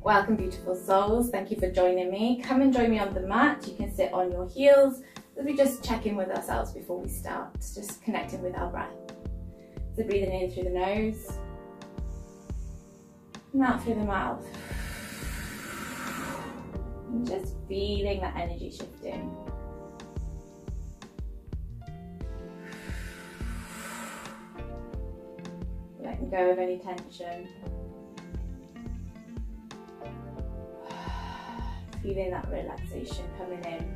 Welcome, beautiful souls. Thank you for joining me. Come and join me on the mat. You can sit on your heels as we just check in with ourselves before we start, just connecting with our breath. So breathing in through the nose and out through the mouth. And just feeling that energy shifting. Letting go of any tension. Feeling that relaxation coming in.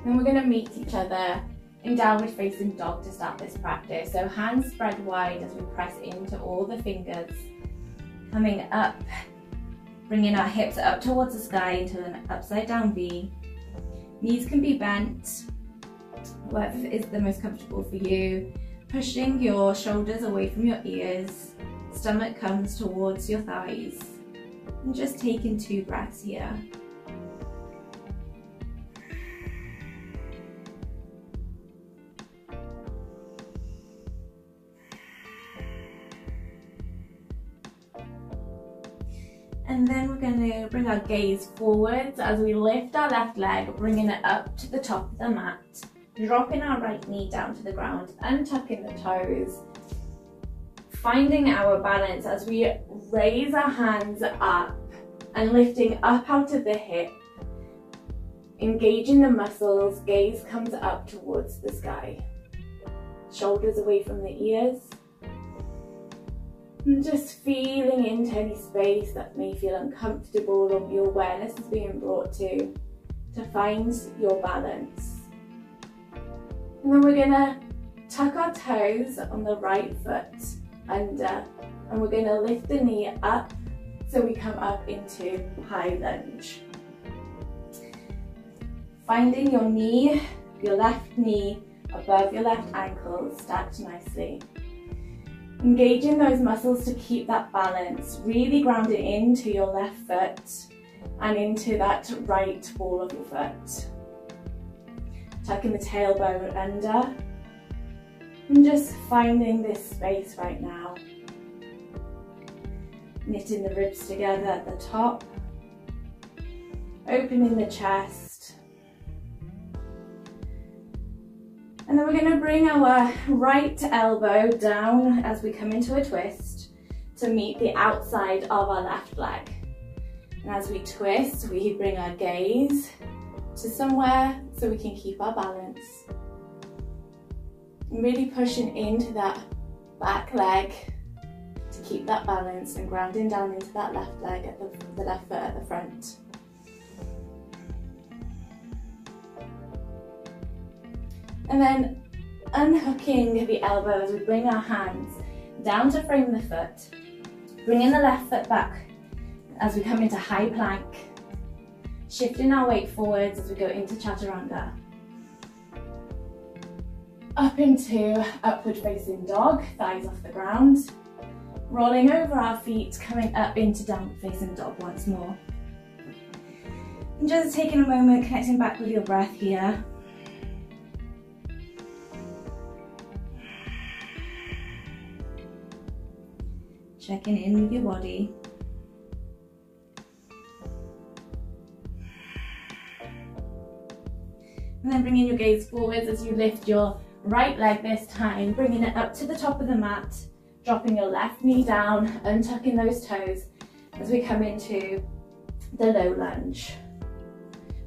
Then we're going to meet each other in downward facing dog to start this practice. So hands spread wide as we press into all the fingers. Coming up, bringing our hips up towards the sky into an upside down V. Knees can be bent, whatever is the most comfortable for you. Pushing your shoulders away from your ears. Stomach comes towards your thighs. And just taking 2 breaths here. And then we're going to bring our gaze forwards as we lift our left leg, bringing it up to the top of the mat, dropping our right knee down to the ground, untucking the toes, finding our balance as we raise our hands up and lifting up out of the hip, engaging the muscles, gaze comes up towards the sky, shoulders away from the ears, and just feeling into any space that may feel uncomfortable or your awareness is being brought to find your balance. And then we're going to tuck our toes on the right foot under, and we're going to lift the knee up so we come up into high lunge. Finding your knee, your left knee above your left ankle, stacked nicely. Engaging those muscles to keep that balance, really grounding into your left foot and into that right ball of your foot. Tucking the tailbone under and just finding this space right now. Knitting the ribs together at the top, opening the chest. And then we're going to bring our right elbow down as we come into a twist to meet the outside of our left leg. And as we twist, we bring our gaze to somewhere so we can keep our balance. And really pushing into that back leg to keep that balance and grounding down into that left leg at the left foot at the front. And then unhooking the elbow as we bring our hands down to frame the foot, bringing the left foot back as we come into high plank, shifting our weight forwards as we go into chaturanga. Up into upward facing dog, thighs off the ground, rolling over our feet, coming up into downward facing dog once more. And just taking a moment, connecting back with your breath here. Checking in with your body. And then bringing your gaze forwards as you lift your right leg this time, bringing it up to the top of the mat, dropping your left knee down, untucking those toes as we come into the low lunge.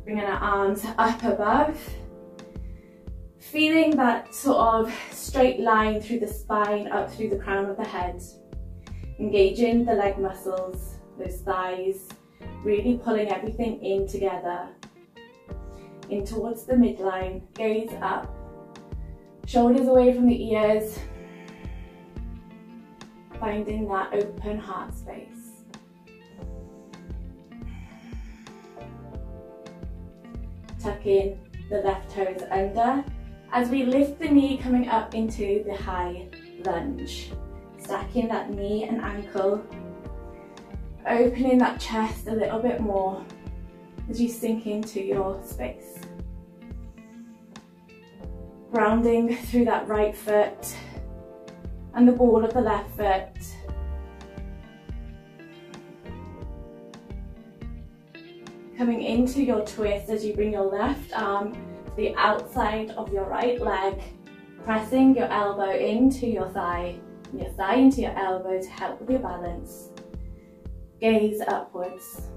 Bringing our arms up above, feeling that sort of straight line through the spine, up through the crown of the head. Engaging the leg muscles, those thighs, really pulling everything in together. In towards the midline, gaze up, shoulders away from the ears, finding that open heart space. Tuck in the left toes under as we lift the knee coming up into the high lunge. Stacking that knee and ankle, opening that chest a little bit more as you sink into your space. Grounding through that right foot and the ball of the left foot. Coming into your twist as you bring your left arm to the outside of your right leg, pressing your elbow into your thigh and your thigh into your elbow to help with your balance. Gaze upwards.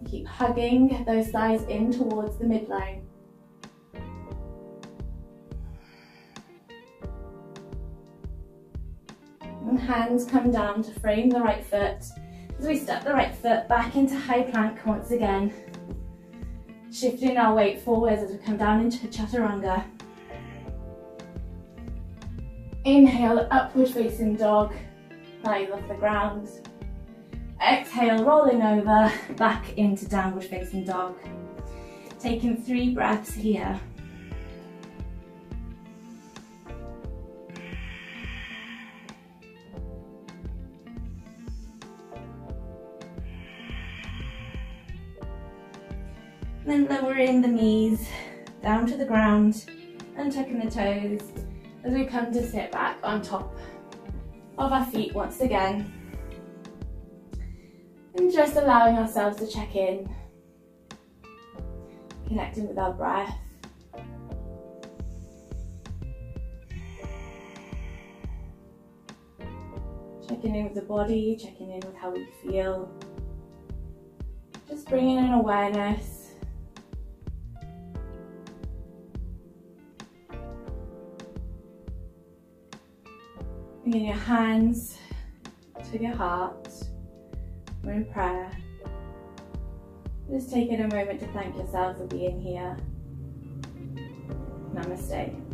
Keep hugging those thighs in towards the midline. And hands come down to frame the right foot as we step the right foot back into high plank once again. Shifting our weight forwards as we come down into chaturanga. Inhale, upward facing dog, thighs off the ground. Exhale, rolling over, back into downward facing dog. Taking 3 breaths here. Then lowering the knees down to the ground and tucking the toes as we come to sit back on top of our feet once again. And just allowing ourselves to check in, connecting with our breath. Checking in with the body, checking in with how we feel. Just bringing in awareness. Bringing your hands to your heart. We're in prayer. Just taking a moment to thank yourself for being here. Namaste.